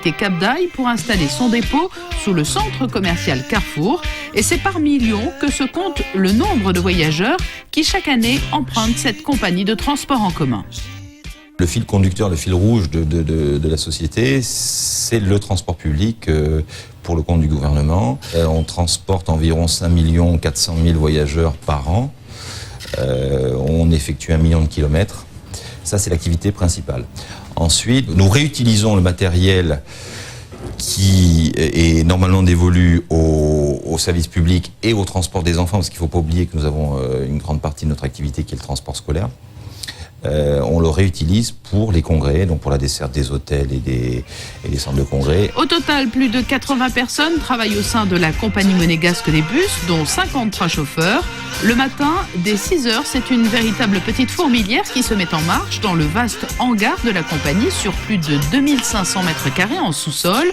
quitté Cap d'Aille pour installer son dépôt sous le centre commercial Carrefour. Et c'est par millions que se compte le nombre de voyageurs qui chaque année empruntent cette compagnie de transport en commun. Le fil conducteur, le fil rouge de la société, c'est le transport public pour le compte du gouvernement. On transporte environ 5 400 000 voyageurs par an. On effectue 1 million de kilomètres. Ça, c'est l'activité principale. Ensuite, nous réutilisons le matériel qui est normalement dévolu au service public et au transport des enfants, parce qu'il ne faut pas oublier que nous avons une grande partie de notre activité qui est le transport scolaire. On le réutilise pour les congrès, donc pour la desserte des hôtels et des centres de congrès. Au total, plus de 80 personnes travaillent au sein de la compagnie monégasque des bus, dont 53 chauffeurs. Le matin, dès 6 heures, c'est une véritable petite fourmilière qui se met en marche dans le vaste hangar de la compagnie sur plus de 2500 mètres carrés en sous-sol.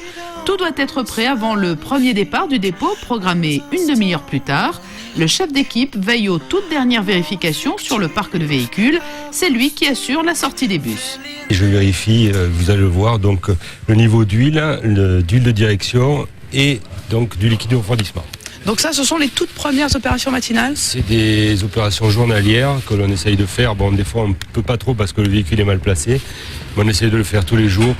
Tout doit être prêt avant le premier départ du dépôt, programmé une demi-heure plus tard. Le chef d'équipe veille aux toutes dernières vérifications sur le parc de véhicules. C'est lui qui assure la sortie des bus. Je vérifie, vous allez le voir, donc le niveau d'huile de direction et donc du liquide de refroidissement. Donc ça, ce sont les toutes premières opérations matinales? C'est des opérations journalières que l'on essaye de faire. Bon, des fois, on ne peut pas trop parce que le véhicule est mal placé. Mais on essaye de le faire tous les jours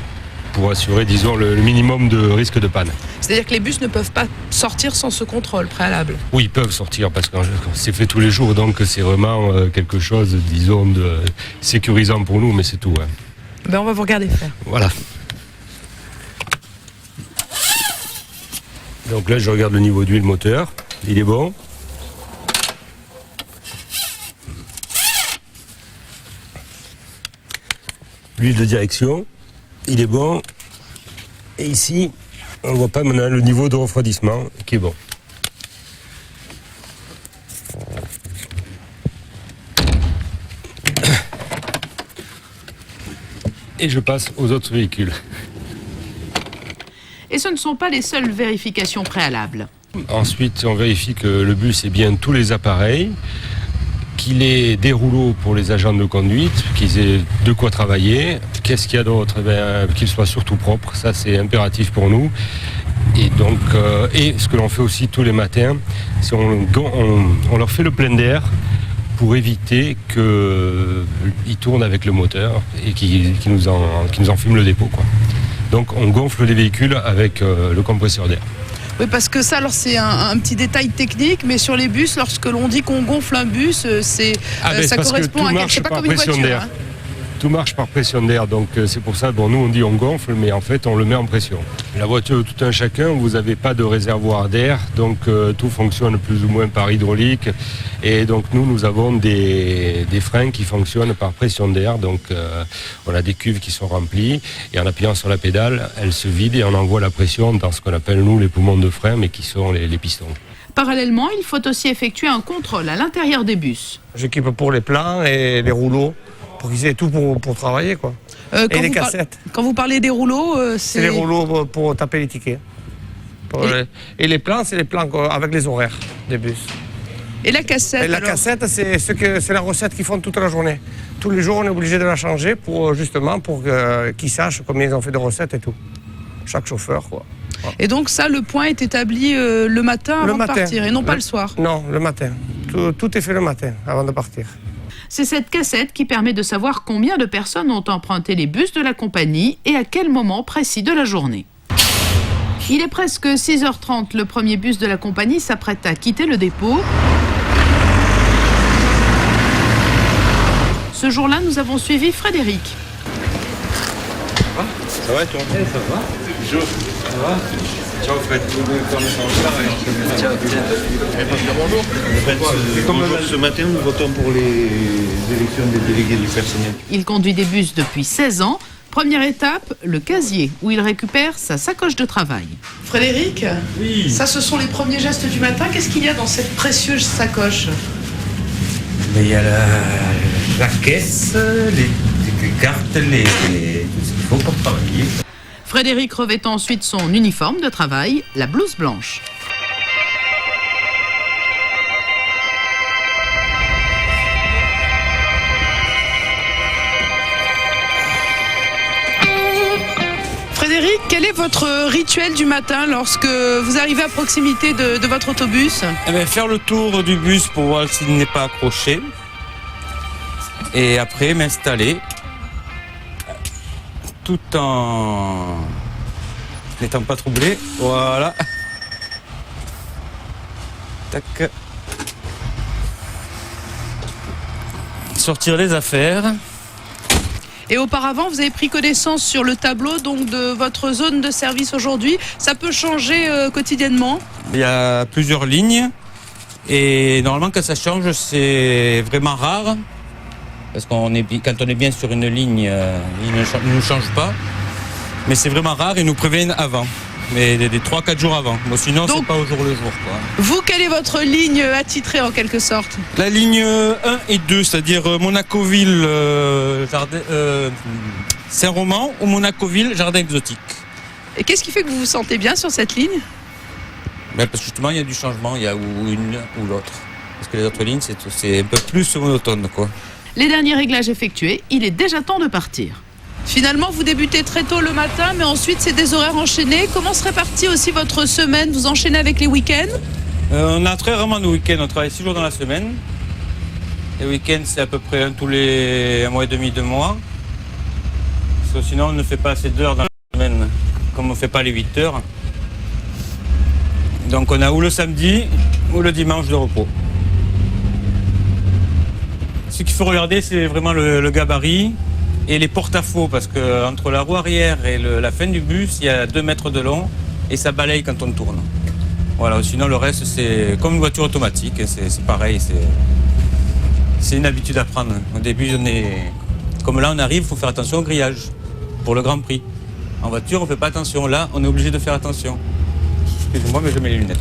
pour assurer, disons, le minimum de risque de panne. C'est-à-dire que les bus ne peuvent pas sortir sans ce contrôle préalable? Oui, ils peuvent sortir parce que c'est fait tous les jours, donc c'est vraiment quelque chose, disons, de sécurisant pour nous, mais c'est tout. Hein. Ben, on va vous regarder faire. Voilà. Donc là, je regarde le niveau d'huile moteur. Il est bon. L'huile de direction. Il est bon. Et ici, on ne voit pas maintenant le niveau de refroidissement qui est bon. Et je passe aux autres véhicules. Et ce ne sont pas les seules vérifications préalables. Ensuite, on vérifie que le bus ait bien tous les appareils, qu'il ait des rouleaux pour les agents de conduite, qu'ils aient de quoi travailler. Qu'est-ce qu'il y a d'autre? Qu'il soit surtout propre, ça c'est impératif pour nous. Et donc, et ce que l'on fait aussi tous les matins, c'est on leur fait le plein d'air pour éviter qu'ils tournent avec le moteur et qu'ils nous enfument le dépôt, quoi. Donc on gonfle les véhicules avec le compresseur d'air. Oui, parce que ça, alors c'est un petit détail technique, mais sur les bus, lorsque l'on dit qu'on gonfle un bus, ça correspond à c'est pas comme une voiture. Hein. Tout marche par pression d'air, donc c'est pour ça, bon, nous on dit on gonfle, mais en fait on le met en pression. La voiture de tout un chacun, vous n'avez pas de réservoir d'air, donc tout fonctionne plus ou moins par hydraulique. Et donc nous avons des freins qui fonctionnent par pression d'air, donc on a des cuves qui sont remplies, et en appuyant sur la pédale, elle se vide et on envoie la pression dans ce qu'on appelle nous les poumons de frein, mais qui sont les pistons. Parallèlement, il faut aussi effectuer un contrôle à l'intérieur des bus. J'équipe pour les plans et les rouleaux, pour qu'ils aient tout pour travailler, quoi. Et les cassettes. Quand vous parlez des rouleaux, c'est les rouleaux pour taper les tickets. Et les plans, c'est les plans avec les horaires des bus. Et la cassette? Et la cassette, c'est la recette qu'ils font toute la journée. Tous les jours, on est obligé de la changer pour qu'ils sachent combien ils ont fait de recettes et tout. Chaque chauffeur, quoi. Et donc ça, le point est établi le matin avant de partir, et non pas le soir? Non, le matin. Tout est fait le matin, avant de partir. C'est cette cassette qui permet de savoir combien de personnes ont emprunté les bus de la compagnie et à quel moment précis de la journée. Il est presque 6h30, le premier bus de la compagnie s'apprête à quitter le dépôt. Ce jour-là, nous avons suivi Frédéric. Ça va toi? Ça va. Bonjour. Ça va? Ciao Fred. Ciao. Bonjour. Ce matin, nous votons pour les élections des délégués du personnel. Il conduit des bus depuis 16 ans. Première étape, le casier, où il récupère sa sacoche de travail. Frédéric, oui. Ça, ce sont les premiers gestes du matin. Qu'est-ce qu'il y a dans cette précieuse sacoche? Il y a la caisse, les cartes, tout ce qu'il faut pour travailler. Frédéric revêt ensuite son uniforme de travail, la blouse blanche. Frédéric, Quel est votre rituel du matin lorsque vous arrivez à proximité de votre autobus? Faire le tour du bus pour voir s'il n'est pas accroché. Et après m'installer tout en n'étant pas troublé. Voilà. Tac. Sortir les affaires. Et auparavant, vous avez pris connaissance sur le tableau donc de votre zone de service aujourd'hui. Ça peut changer quotidiennement? Il y a plusieurs lignes et normalement quand ça change, c'est vraiment rare parce quand on est bien sur une ligne, il ne nous change pas. Mais c'est vraiment rare, ils nous préviennent avant. Mais des 3-4 jours avant. Bon, sinon, c'est pas au jour le jour, quoi. Vous, quelle est votre ligne attitrée en quelque sorte? La ligne 1 et 2, c'est-à-dire Monacoville, Saint-Roman ou Monacoville, Jardin Exotique. Et qu'est-ce qui fait que vous vous sentez bien sur cette ligne? Parce que justement, il y a du changement, il y a ou une ou l'autre. Parce que les autres lignes, c'est un peu plus monotone, quoi. Les derniers réglages effectués, il est déjà temps de partir. Finalement, vous débutez très tôt le matin, mais ensuite, c'est des horaires enchaînés. Comment se répartit aussi votre semaine? Vous enchaînez avec les week-ends? On a très rarement de week-end. On travaille 6 jours dans la semaine. Les week-ends, c'est à peu près tous les 1 mois et demi, 2 mois. Parce que sinon, on ne fait pas assez d'heures dans la semaine, comme on ne fait pas les 8 heures. Donc, on a ou le samedi ou le dimanche de repos. Ce qu'il faut regarder, c'est vraiment le gabarit. Et les porte-à-faux, parce qu'entre la roue arrière et la fin du bus, il y a 2 mètres de long et ça balaye quand on tourne. Voilà, sinon le reste, c'est comme une voiture automatique, c'est pareil, c'est une habitude à prendre. Au début, comme là on arrive, il faut faire attention au grillage pour le Grand Prix. En voiture, on ne fait pas attention. Là, on est obligé de faire attention. Excusez-moi, mais je mets les lunettes.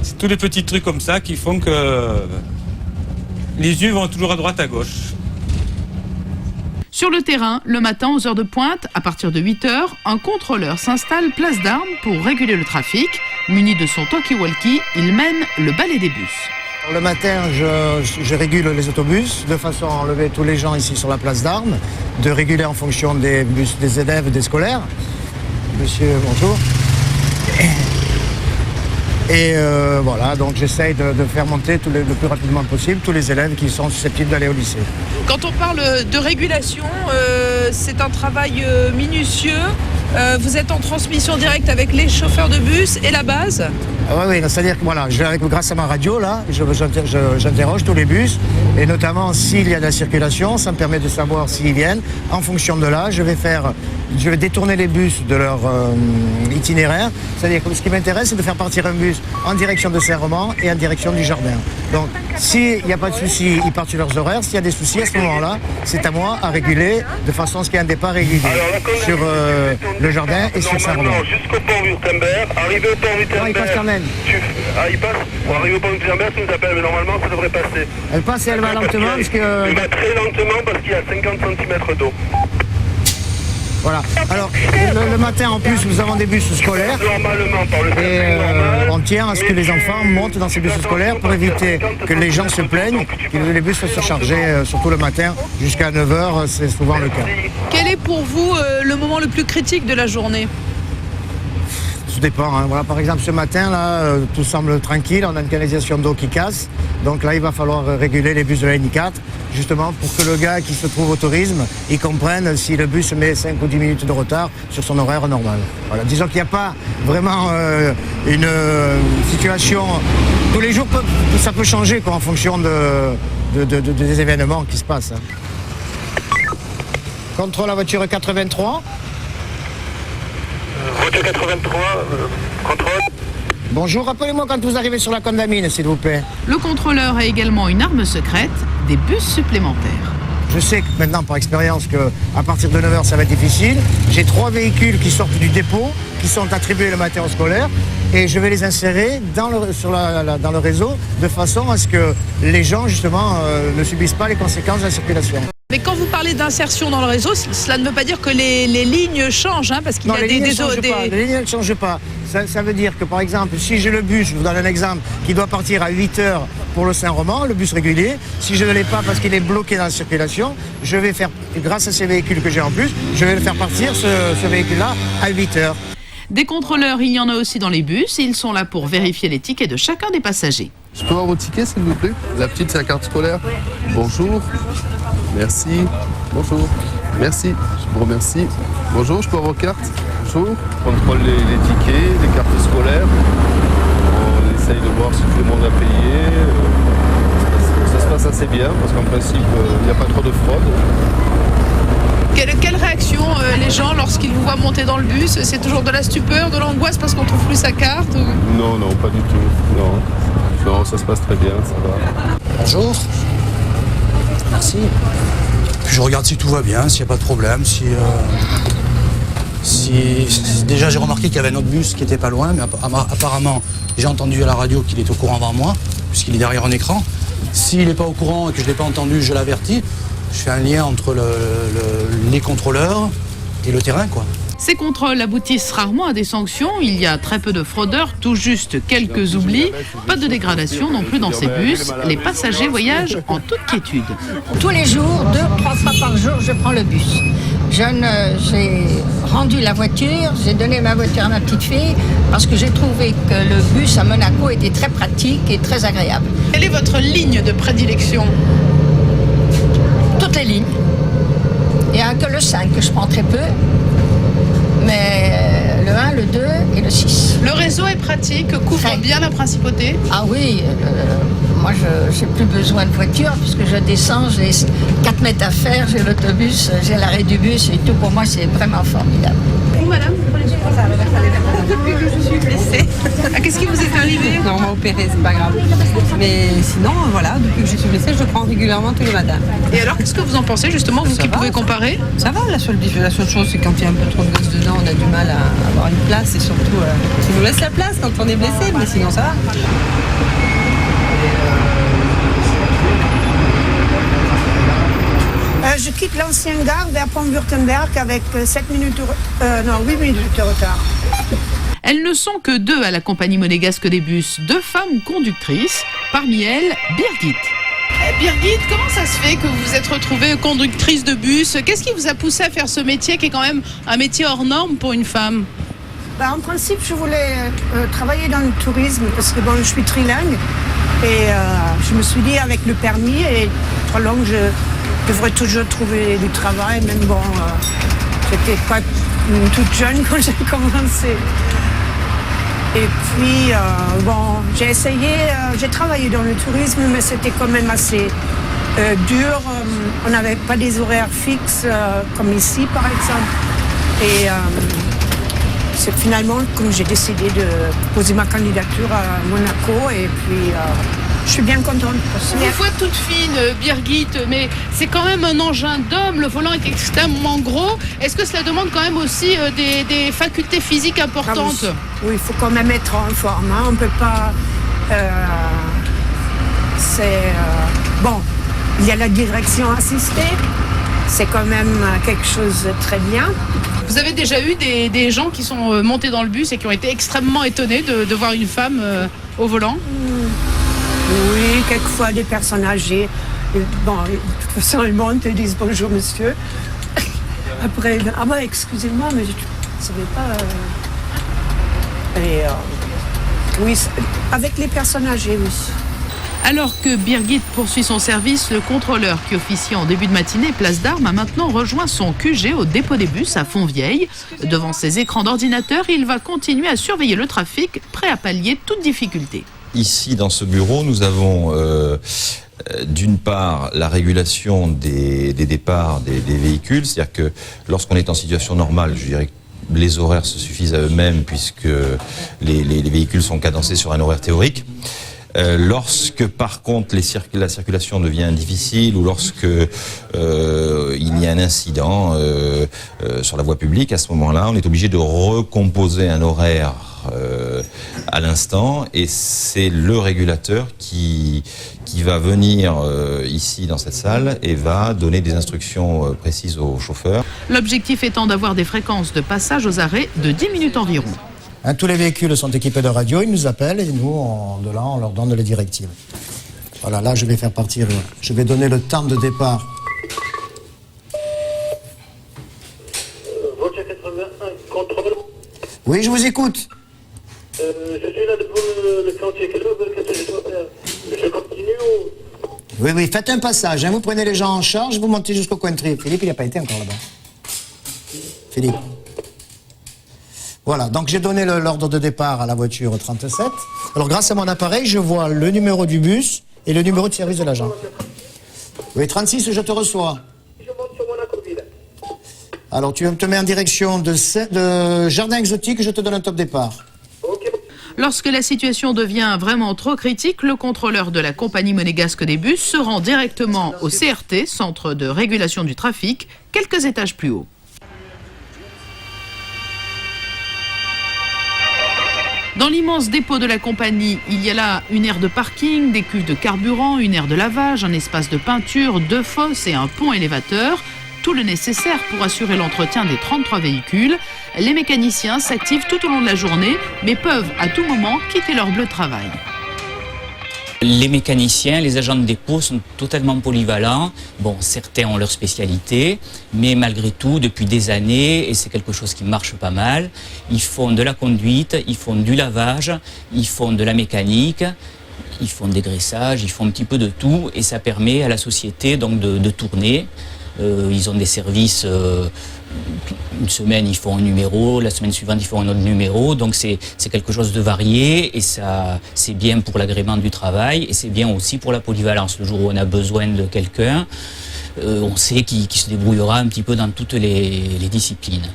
C'est tous les petits trucs comme ça qui font que les yeux vont toujours à droite, à gauche. Sur le terrain, le matin aux heures de pointe, à partir de 8 h, un contrôleur s'installe place d'Armes pour réguler le trafic. Muni de son talkie-walkie, il mène le balai des bus. Le matin, je régule les autobus de façon à enlever tous les gens ici sur la place d'Armes, de réguler en fonction des bus des élèves et des scolaires. Monsieur, bonjour. Et voilà, donc j'essaye de faire monter le plus rapidement possible tous les élèves qui sont susceptibles d'aller au lycée. Quand on parle de régulation, c'est un travail minutieux. Vous êtes en transmission directe avec les chauffeurs de bus et la base? Oui, c'est-à-dire que voilà, grâce à ma radio, là, j'interroge tous les bus, et notamment s'il y a de la circulation, ça me permet de savoir s'ils viennent. En fonction de là, je vais détourner les bus de leur itinéraire. C'est-à-dire que ce qui m'intéresse, c'est de faire partir un bus en direction de Saint-Roman et en direction du jardin. Donc, s'il n'y a pas de souci, ils partent sur leurs horaires. S'il y a des soucis, à ce moment-là, c'est à moi à réguler de façon à ce qu'il y ait un départ régulier sur le jardin et sur Saint-Roman. Jusqu'au pont Wurtemberg, arrivé au pont Wurtemberg. Non, il passe quand même. Il passe. Pour arriver au pont Wurtemberg, tu nous appelles, mais normalement, ça devrait passer. Elle passe et elle va lentement parce que... Il va très lentement parce qu'il y a 50 cm d'eau. Voilà. Alors, le matin, en plus, nous avons des bus scolaires. Normalement, par le et on tient à ce que les enfants montent dans ces bus scolaires pour éviter que les gens se plaignent, que les bus soient surchargés, surtout le matin, jusqu'à 9 h, c'est souvent le cas. Quel est pour vous le moment le plus critique de la journée? Tout dépend. Hein. Voilà, par exemple, ce matin, là, tout semble tranquille. On a une canalisation d'eau qui casse. Donc là, il va falloir réguler les bus de la ligne 4, justement pour que le gars qui se trouve au tourisme, il comprenne si le bus met 5 ou 10 minutes de retard sur son horaire normal. Voilà. Disons qu'il n'y a pas vraiment une situation... Tous les jours, ça peut changer quoi, en fonction des événements qui se passent. Hein. Contrôle la voiture 83. Voiture 83, contrôle. Bonjour, rappelez-moi quand vous arrivez sur la Condamine, s'il vous plaît. Le contrôleur a également une arme secrète, des bus supplémentaires. Je sais que maintenant, par expérience, qu'à partir de 9 h, ça va être difficile. J'ai 3 véhicules qui sortent du dépôt, qui sont attribués le matin aux scolaires, et je vais les insérer dans le réseau, de façon à ce que les gens, justement, ne subissent pas les conséquences de la circulation. Mais quand vous parlez d'insertion dans le réseau, cela ne veut pas dire que les lignes changent, hein, parce qu'il y a les lignes ne changent pas. Ça veut dire que, par exemple, si j'ai le bus, je vous donne un exemple, qui doit partir à 8 h pour le Saint-Romain, le bus régulier. Si je ne l'ai pas parce qu'il est bloqué dans la circulation, je vais faire, grâce à ces véhicules que j'ai en plus, je vais le faire partir, ce véhicule-là, à 8 heures. Des contrôleurs, il y en a aussi dans les bus. Ils sont là pour vérifier les tickets de chacun des passagers. Je peux avoir vos tickets, s'il vous plaît? La petite, c'est la carte scolaire. Bonjour. Merci. Bonjour. Merci. Je vous remercie. Bonjour, je peux avoir vos cartes? Bonjour. On contrôle les tickets, les cartes scolaires. On essaye de voir si tout le monde a payé. Ça se passe assez bien, parce qu'en principe, il n'y a pas trop de fraude. Quelle réaction les gens lorsqu'ils vous voient monter dans le bus? C'est toujours de la stupeur, de l'angoisse parce qu'on trouve plus sa carte ou... Non, non, pas du tout. Non. Non, ça se passe très bien, ça va. Bonjour. Merci. Je regarde si tout va bien, s'il n'y a pas de problème, Déjà, j'ai remarqué qu'il y avait un autre bus qui était pas loin, mais apparemment, j'ai entendu à la radio qu'il est au courant avant moi, puisqu'il est derrière un écran. S'il n'est pas au courant et que je ne l'ai pas entendu, je l'avertis. Je fais un lien entre les contrôleurs et le terrain, quoi. Ces contrôles aboutissent rarement à des sanctions. Il y a très peu de fraudeurs, tout juste quelques oublis. Pas de dégradation non plus dans ces bus. Les passagers voyagent en toute quiétude. Tous les jours, 2-3 fois par jour, je prends le bus. J'ai rendu la voiture, j'ai donné ma voiture à ma petite fille parce que j'ai trouvé que le bus à Monaco était très pratique et très agréable. Quelle est votre ligne de prédilection? Toutes les lignes. Il n'y a que le 5 que je prends très peu. Mais le 1, le 2 et le 6. Le réseau est pratique, couvre bien la principauté? Ah oui, moi je n'ai plus besoin de voiture puisque je descends, j'ai 4 mètres à faire, j'ai l'autobus, j'ai l'arrêt du bus et tout. Pour moi, c'est vraiment formidable. Vous, madame, depuis que je suis blessée. Ah, qu'est-ce qui vous est arrivé? Non, on m'a opéré, c'est pas grave. Mais sinon, voilà, depuis que je suis blessée, je le prends régulièrement tous les matins. Et alors, qu'est-ce que vous en pensez, justement, vous qui pouvez comparer? Ça va, la seule chose, c'est quand il y a un peu trop de gosses dedans, on a du mal à avoir une place et surtout, ils nous laissent la place quand on est blessé, mais sinon ça va. Je quitte l'ancienne gare vers Pont-Württemberg avec 8 minutes de retard. Elles ne sont que 2 à la compagnie monégasque des bus, 2 femmes conductrices, parmi elles Birgit. Birgit, comment ça se fait que vous vous êtes retrouvée conductrice de bus? Qu'est-ce qui vous a poussé à faire ce métier qui est quand même un métier hors norme pour une femme? En principe, je voulais travailler dans le tourisme parce que je suis trilingue et je me suis dit avec le permis et 3 langues, je devrais toujours trouver du travail, même j'étais pas toute jeune quand j'ai commencé. Et puis, j'ai essayé, j'ai travaillé dans le tourisme, mais c'était quand même assez dur. On n'avait pas des horaires fixes comme ici, par exemple. Et c'est finalement comme j'ai décidé de poser ma candidature à Monaco et puis je suis bien contente. Une fois toute fine, Birgit, mais c'est quand même un engin d'homme, le volant est extrêmement gros. Est-ce que cela demande quand même aussi des facultés physiques importantes? Oui, il faut quand même être en forme, hein. On ne peut pas... il y a la direction assistée, c'est quand même quelque chose de très bien. Vous avez déjà eu des gens qui sont montés dans le bus et qui ont été extrêmement étonnés de voir une femme au volant? Oui, quelquefois des personnes âgées. De toute façon, ils montent et disent bonjour monsieur. Après, excusez-moi, mais je ne savais pas. Oui, avec les personnes âgées, oui. Alors que Birgit poursuit son service, le contrôleur qui officie en début de matinée place d'Armes a maintenant rejoint son QG au dépôt des bus à Fontvieille. Devant ses écrans d'ordinateur, il va continuer à surveiller le trafic, prêt à pallier toute difficulté. Ici, dans ce bureau, nous avons d'une part la régulation des départs des véhicules, c'est-à-dire que lorsqu'on est en situation normale, je dirais que les horaires se suffisent à eux-mêmes puisque les véhicules sont cadencés sur un horaire théorique. Lorsque par contre la circulation devient difficile ou lorsque il y a un incident sur la voie publique, à ce moment-là, on est obligé de recomposer un horaire à l'instant et c'est le régulateur qui va venir ici dans cette salle et va donner des instructions précises aux chauffeurs. L'objectif étant d'avoir des fréquences de passage aux arrêts de 10 minutes environ. Tous les véhicules sont équipés de radio, ils nous appellent et nous, de là, on leur donne les directives. Voilà, là je vais faire partir, je vais donner le temps de départ. Voiture 81, contrôle. Oui, je vous écoute. Je suis là devant le chantier. Qu'est-ce que je dois faire? Je continue ou... Oui, oui, faites un passage, hein, vous prenez les gens en charge, vous montez jusqu'au coin de tri. Philippe, il n'a pas été encore là-bas. Philippe. Voilà, donc j'ai donné l'ordre de départ à la voiture 37. Alors grâce à mon appareil, je vois le numéro du bus et le numéro de service de l'agent. Oui, 36, je te reçois. Je monte sur mon acobile. Alors tu te mets en direction de Jardin Exotique, je te donne un top départ. Lorsque la situation devient vraiment trop critique, le contrôleur de la compagnie monégasque des bus se rend directement au CRT, Centre de régulation du trafic, quelques étages plus haut. Dans l'immense dépôt de la compagnie, il y a là une aire de parking, des cuves de carburant, une aire de lavage, un espace de peinture, 2 fosses et un pont élévateur. Tout le nécessaire pour assurer l'entretien des 33 véhicules. Les mécaniciens s'activent tout au long de la journée, mais peuvent à tout moment quitter leur bleu de travail. Les mécaniciens, les agents de dépôt sont totalement polyvalents. Bon, certains ont leur spécialité, mais malgré tout, depuis des années, et c'est quelque chose qui marche pas mal, ils font de la conduite, ils font du lavage, ils font de la mécanique, ils font des graissages, ils font un petit peu de tout, et ça permet à la société donc de tourner. Ils ont des services, une semaine ils font un numéro, la semaine suivante ils font un autre numéro, donc c'est quelque chose de varié et ça c'est bien pour l'agrément du travail et c'est bien aussi pour la polyvalence. Le jour où on a besoin de quelqu'un, on sait qu'il se débrouillera un petit peu dans toutes les disciplines.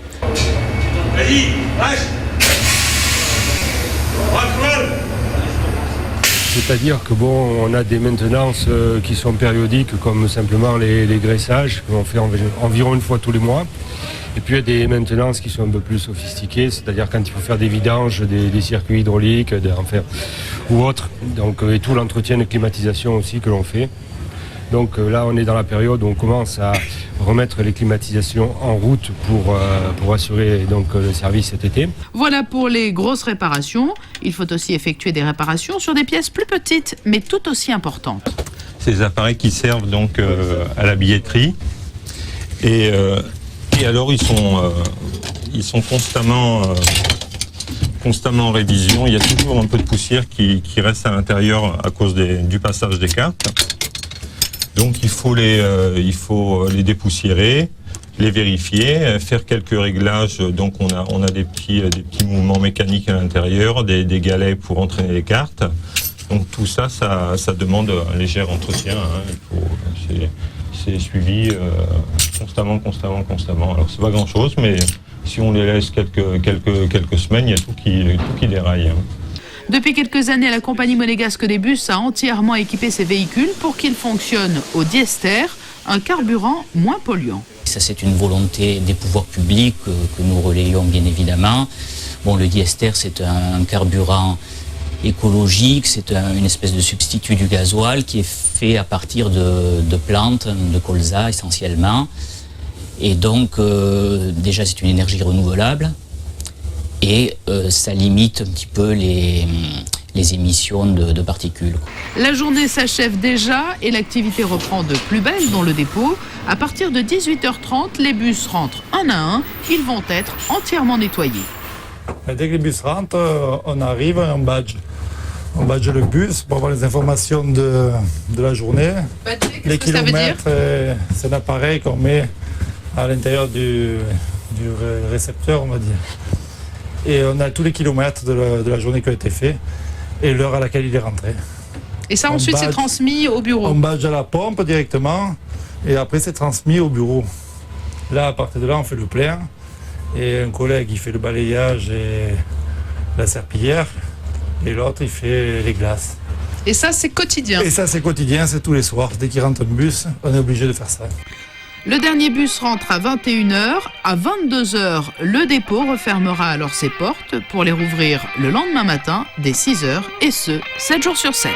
Vas-y, lâche. C'est-à-dire que bon, on a des maintenances qui sont périodiques, comme simplement les graissages, qu'on fait environ une fois tous les mois. Et puis il y a des maintenances qui sont un peu plus sophistiquées, c'est-à-dire quand il faut faire des vidanges, des circuits hydrauliques, ou autres. Donc, et tout l'entretien de climatisation aussi que l'on fait. Donc là, on est dans la période où on commence à remettre les climatisations en route pour assurer donc, le service cet été. Voilà pour les grosses réparations. Il faut aussi effectuer des réparations sur des pièces plus petites, mais tout aussi importantes. Ces appareils qui servent donc à la billetterie. Et alors, ils sont constamment en révision. Il y a toujours un peu de poussière qui reste à l'intérieur à cause du passage des cartes. Donc il faut les dépoussiérer, les vérifier, faire quelques réglages. Donc on a des petits mouvements mécaniques à l'intérieur, des galets pour entraîner les cartes. Donc tout ça demande un léger entretien. Hein. C'est suivi constamment. Alors c'est pas grand-chose, mais si on les laisse quelques semaines, il y a tout qui déraille. Hein. Depuis quelques années, la compagnie monégasque des bus a entièrement équipé ses véhicules pour qu'ils fonctionnent au diester, un carburant moins polluant. Ça, c'est une volonté des pouvoirs publics que nous relayons bien évidemment. Bon, le diester, c'est un carburant écologique, c'est une espèce de substitut du gasoil qui est fait à partir de plantes, de colza essentiellement. Et donc, déjà, c'est une énergie renouvelable. Et ça limite un petit peu les émissions de particules. La journée s'achève déjà et l'activité reprend de plus belle dans le dépôt. À partir de 18h30, les bus rentrent un à un. Ils vont être entièrement nettoyés. Dès que les bus rentrent, on arrive, on badge. On badge le bus pour avoir les informations de la journée. Les kilomètres, c'est un appareil qu'on met à l'intérieur du récepteur, on va dire. Et on a tous les kilomètres de la journée qui ont été faits et l'heure à laquelle il est rentré. Et ça ensuite c'est transmis au bureau? On badge à la pompe directement et après c'est transmis au bureau. Là, à partir de là, on fait le plein et un collègue il fait le balayage et la serpillière et l'autre il fait les glaces. Et ça c'est quotidien? Et ça c'est quotidien, c'est tous les soirs. Dès qu'il rentre un bus, on est obligé de faire ça. Le dernier bus rentre à 21h. À 22h, le dépôt refermera alors ses portes pour les rouvrir le lendemain matin dès 6h et ce, 7 jours sur 7.